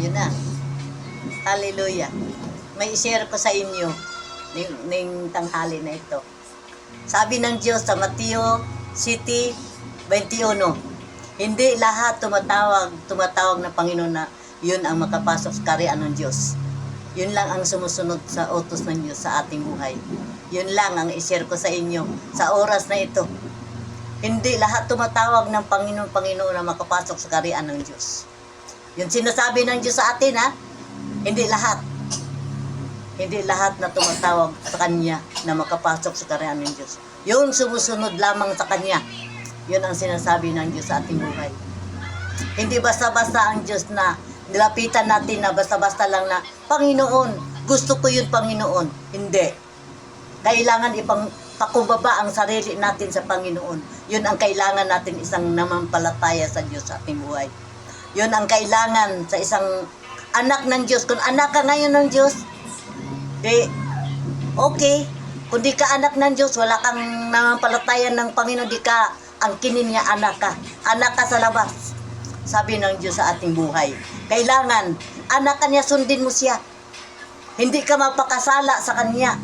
Yun na. Hallelujah. May i-share ko sa inyo ng tanghali na ito. Sabi ng Diyos sa Mateo City 21, hindi lahat tumatawag na Panginoon na yun ang makapasok sa kaharian ng Diyos. Yun lang ang sumusunod sa utos ng Diyos sa ating buhay. Yun lang ang i-share ko sa inyo sa oras na ito. Hindi lahat tumatawag ng Panginoon na makapasok sa kaharian ng Diyos. Yun sinasabi ng Diyos sa atin, ha? Hindi lahat. Hindi lahat na tumatawag sa Kanya na makapasok sa kaharian ng Diyos. Yung sumusunod lamang sa Kanya. Yun ang sinasabi ng Diyos sa ating buhay. Hindi basta-basta ang Diyos na nilapitan natin na basta-basta lang na, Panginoon, gusto ko yun, Panginoon. Hindi. Kailangan pakumbaba ang sarili natin sa Panginoon. Yun ang kailangan natin, isang namampalataya sa Diyos sa ating buhay. Yun ang kailangan sa isang anak ng Diyos. Kung anak ka ngayon ng Diyos, okay. Kung di ka anak ng Diyos, wala kang namampalataya ng Panginoon, di ka angkinin niya, anak ka. Anak ka sa labas. Sabi ng Diyos sa ating buhay. Kailangan, anak ka niya, sundin mo siya. Hindi ka mapakasala sa Kanya.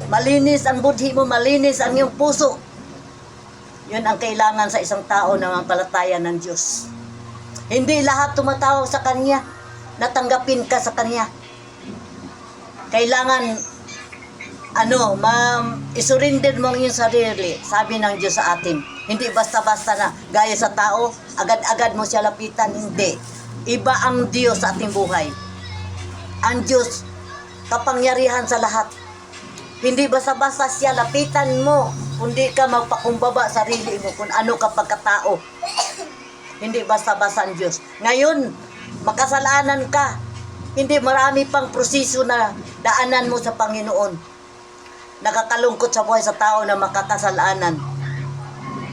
Malinis ang budhi mo, malinis ang iyong puso. Yun ang kailangan sa isang tao na mampalataya ng Diyos. Hindi lahat tumatawag sa Kanya, natanggapin ka sa Kanya. Kailangan, isurrender mo ang iyong sarili, sabi ng Diyos sa atin. Hindi basta-basta na gaya sa tao, agad-agad mo siya lapitan. Hindi. Iba ang Diyos sa ating buhay. Ang Diyos, kapangyarihan sa lahat. Hindi basta-basta siya lapitan mo, kundi ka magpakumbaba sarili mo kung ano ka pagkatao. Hindi basta-basta ang Diyos. Ngayon, makasalanan ka. Hindi, marami pang proseso na daanan mo sa Panginoon. Nakakalungkot sa buhay sa tao na makakasalanan.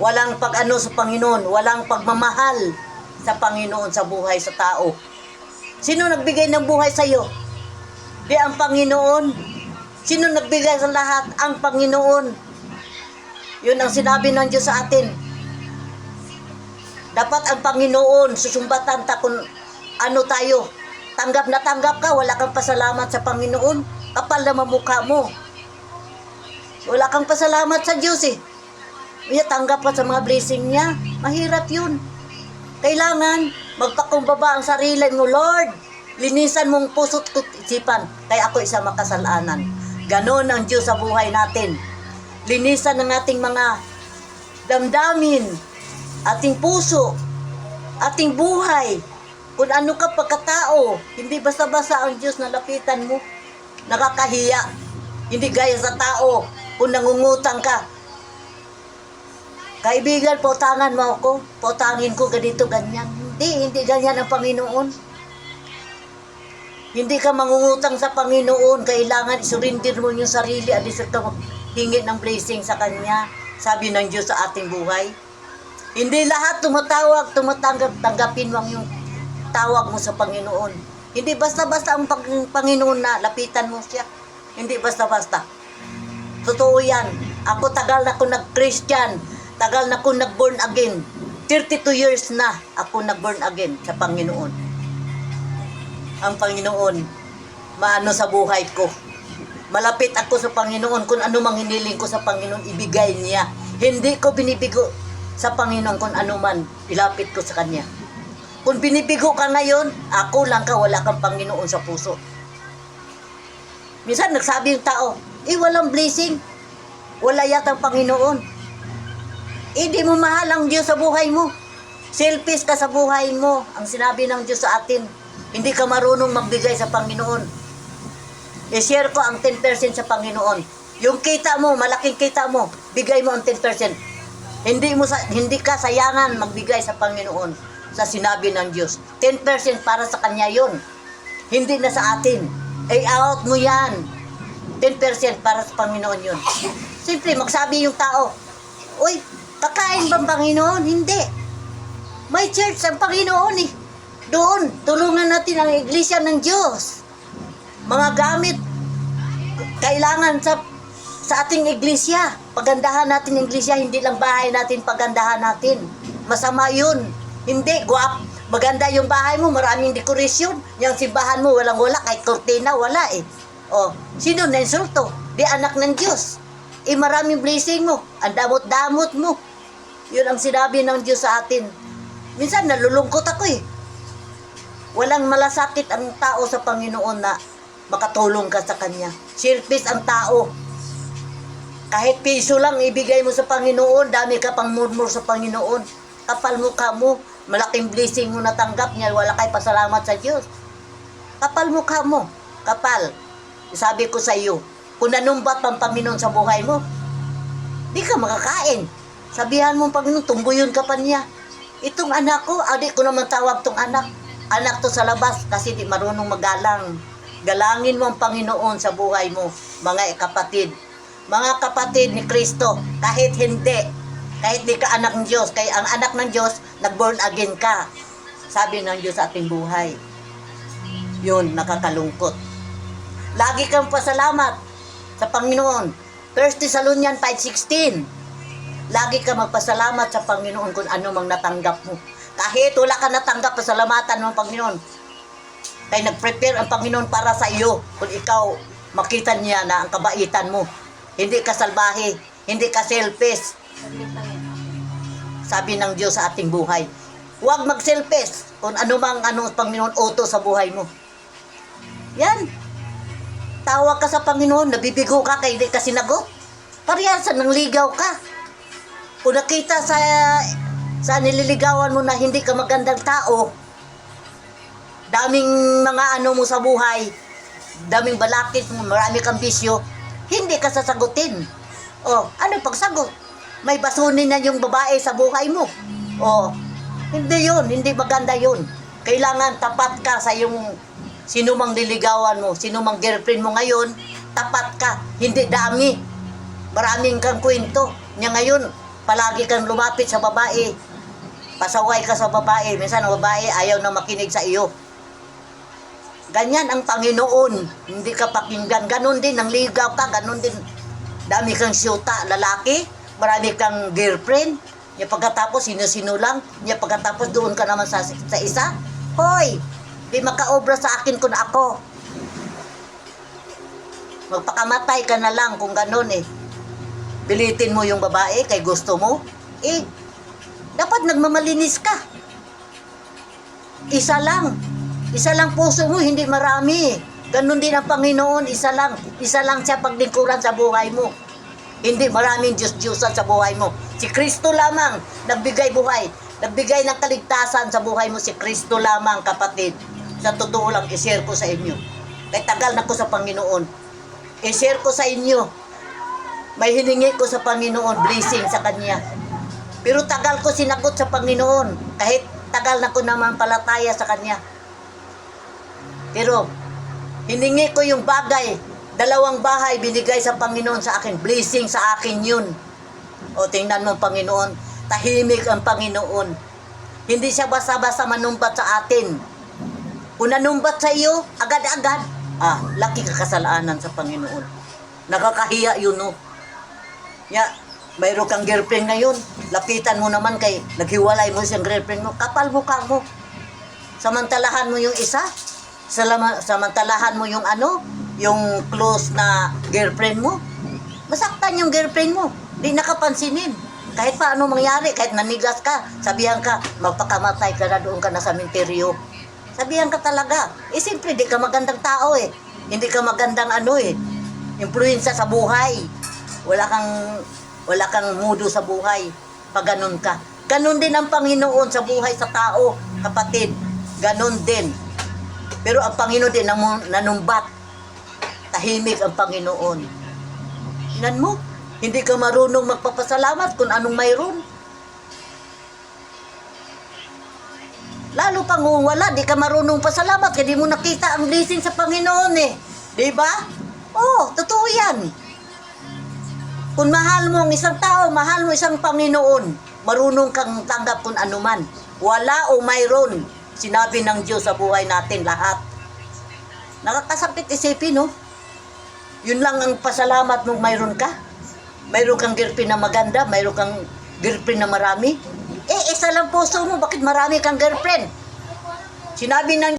Walang pag-ano sa Panginoon, walang pagmamahal sa Panginoon sa buhay sa tao. Sino nagbigay ng buhay sa iyo? Di ang Panginoon. Sino nagbigay sa lahat? Ang Panginoon. Yun ang sinabi ng Diyos sa atin. Dapat ang Panginoon, susumbatan ta kung ano tayo. Tanggap na tanggap ka, wala kang pasalamat sa Panginoon. Kapal na mamukha mo. Wala kang pasalamat sa Diyos eh. Kaya tanggap ka sa mga blessing niya. Mahirap yun. Kailangan magpakumbaba ang sarili mo, Lord. Linisan mong puso't isipan. Kaya ako isa makasalanan. Ganon ang Diyos sa buhay natin. Linisan ng ating mga damdamin, ating puso, ating buhay. Kung ano ka pagkatao, hindi basta-basta ang Diyos na lapitan mo. Nakakahiya. Hindi gaya sa tao. Kung nangungutang ka, kaibigan, pautangan mo ako. Pautangin ko ganito, ganyan. Hindi ganyan ang Panginoon. Hindi ka mangungutang sa Panginoon. Kailangan isurrender mo yung sarili at isur ka hingi ng blessing sa Kanya. Sabi ng Diyos sa ating buhay. Hindi lahat tanggapin mo yung tawag mo sa Panginoon. Hindi basta-basta ang Panginoon na lapitan mo siya. Hindi basta-basta. Totoo yan. Ako tagal na ako nag-Christian. Tagal na ako nag-born again. 32 years na ako nag-born again sa Panginoon. Ang Panginoon, maano sa buhay ko. Malapit ako sa Panginoon. Kung ano mang hiniling ko sa Panginoon, ibigay niya. Hindi ko binibigo sa Panginoon kung ano man ilapit ko sa Kanya. Kung binibigo ka ngayon, ako lang ka, wala kang Panginoon sa puso. Minsan nagsabi yung tao, walang blessing. Wala yatang Panginoon. Hindi mo mahal ang Diyos sa buhay mo. Selfish ka sa buhay mo. Ang sinabi ng Diyos sa atin, hindi ka marunong magbigay sa Panginoon. I-share ko ang 10% sa Panginoon. Yung kita mo, malaking kita mo, bigay mo ang 10%. Hindi ka sayangan magbigay sa Panginoon sa sinabi ng Diyos. 10% para sa Kanya yun. Hindi na sa atin. Out mo yan. 10% para sa Panginoon yun. Siyempre, magsabi yung tao, uy, kakain bang Panginoon? Hindi. May church ang Panginoon eh. Doon, tulungan natin ang iglesia ng Diyos. Mga gamit, kailangan sa ating iglesia. Pagandahan natin ang iglesia, hindi lang bahay natin pagandahan natin. Masama yun. Hindi, Maganda yung bahay mo, maraming dekorasyon. Yung simbahan mo, walang-wala, kahit kortina, wala eh. O, sino na insulto? Di anak ng Diyos. Maraming blessing mo, ang damot-damot mo. Yun ang sinabi ng Diyos sa atin. Minsan nalulungkot ako eh. Walang malasakit ang tao sa Panginoon na makatulong ka sa Kanya. Selfish ang tao. Kahit piso lang ibigay mo sa Panginoon, dami ka pang murmur sa Panginoon. Kapal mukha mo, malaking blessing mo natanggap niya, wala kay pasalamat sa Diyos. Kapal mukha mo, kapal. Sabi ko sa iyo, kung nanumbat ang Panginoon sa buhay mo, di ka makakain. Sabihan mo, Panginoon, tumbuyon ka pa niya. Itong anak ko, adik ko naman tawag tong anak. Anak to sa labas kasi di marunong magalang. Galangin mo ang Panginoon sa buhay mo, mga kapatid. Mga kapatid ni Kristo, kahit hindi, kahit di ka anak ng Diyos, kaya ang anak ng Diyos, nag-born again ka. Sabi ng Diyos sa ating buhay. Yun, nakakalungkot. Lagi kang pasalamat sa Panginoon. 1 Thessalonians 5:16. Lagi ka magpasalamat sa Panginoon kung ano mang natanggap mo. Kahit wala ka natanggap, pasalamatan ng Panginoon. Kaya nag-prepare ang Panginoon para sa iyo kung ikaw makita niya na ang kabaitan mo. Hindi ka salbahe, hindi ka selfish. Sabi ng Diyos sa ating buhay, huwag mag-selfish kung ano mang Panginoon utos sa buhay mo. Yan. Tawag ka sa Panginoon, nabibigo ka kaya hindi ka sinagot. Pariyasan, nangligaw ka. Kung nakita sa nililigawan mo na hindi ka magandang tao, daming mga mo sa buhay, daming balakid mo, marami kang bisyo, hindi ka sasagutin. O, ano pagsagot? May basunin na yung babae sa buhay mo. O, hindi yun, hindi maganda yun. Kailangan tapat ka sa yung sino mang liligawan mo, sino mang girlfriend mo ngayon, tapat ka, hindi dami. Maraming kang kwento. Nya ngayon, palagi kang lumapit sa babae. Pasaway ka sa babae. Minsan ang babae ayaw na makinig sa iyo. Ganyan ang Panginoon. Hindi ka pakinggan. Ganon din, nang ligaw ka, ganon din. Dami kang syuta, lalaki. Marami kang girlfriend. Nya pagkatapos, sino-sino lang. Nya pagkatapos, doon ka naman sa isa. Hoy! Di makaobra sa akin kung ako. Magpakamatay ka na lang kung ganon eh. Pilitin mo yung babae kay gusto mo. Dapat nagmamalinis ka. Isa lang. Isa lang puso mo, hindi marami. Ganon din ang Panginoon, isa lang. Isa lang siya paglingkuran sa buhay mo. Hindi maraming Diyos-Diyosan sa buhay mo. Si Kristo lamang nagbigay buhay. Nagbigay ng kaligtasan sa buhay mo. Si Kristo lamang, kapatid. Sa totoo lang, i-share ko sa inyo. Kaya tagal na ko sa Panginoon. I-share ko sa inyo. May hiningi ko sa Panginoon, blessing sa Kanya. Pero tagal ko sinagot sa Panginoon. Kahit tagal na ko naman palataya sa Kanya. Pero, hiningi ko yung bagay. 2 bahay binigay sa Panginoon sa akin. Blessing sa akin yun. O tingnan mo, Panginoon. Tahimik ang Panginoon. Hindi siya basta-basta manumbat sa atin. Kung nanumbat sa iyo, agad-agad, laki ka kasalanan sa Panginoon. Nakakahiya yun, no? Mayroon kang girlfriend ngayon, lapitan mo naman kay naghiwalay mo siyang girlfriend mo, kapal mukha mo. Samantalahan mo yung isa, samantalahan mo yung yung close na girlfriend mo. Masaktan yung girlfriend mo, di nakapansinin. Kahit paano mangyari, kahit nanigas ka, sabihan ka, magpakamatay ka na, doon ka na sa sementeryo. Sabihan ka talaga. Siyempre, di ka magandang tao eh. Hindi ka magandang influensya sa buhay. Wala kang mudo sa buhay. Pag ganun ka. Ganun din ang Panginoon sa buhay sa tao, kapatid. Ganun din. Pero ang Panginoon din nanumbat. Tahimik ang Panginoon. Tingnan mo, hindi ka marunong magpapasalamat kung anong mayroon. Lalo pang wala, di ka marunong pasalamat kaya di mo nakita ang blessing sa Panginoon eh. Di ba? Oo, totoo yan. Kung mahal mo ang isang tao, mahal mo isang Panginoon, marunong kang tanggap kung ano man. Wala o mayroon, sinabi ng Diyos sa buhay natin lahat. Nakakasakit isipin, no? Yun lang ang pasalamat mong mayroon ka. Mayroon kang girlfriend na maganda, mayroon kang girlfriend na marami. Isa lang puso mo, bakit marami kang girlfriend? Sinabi ng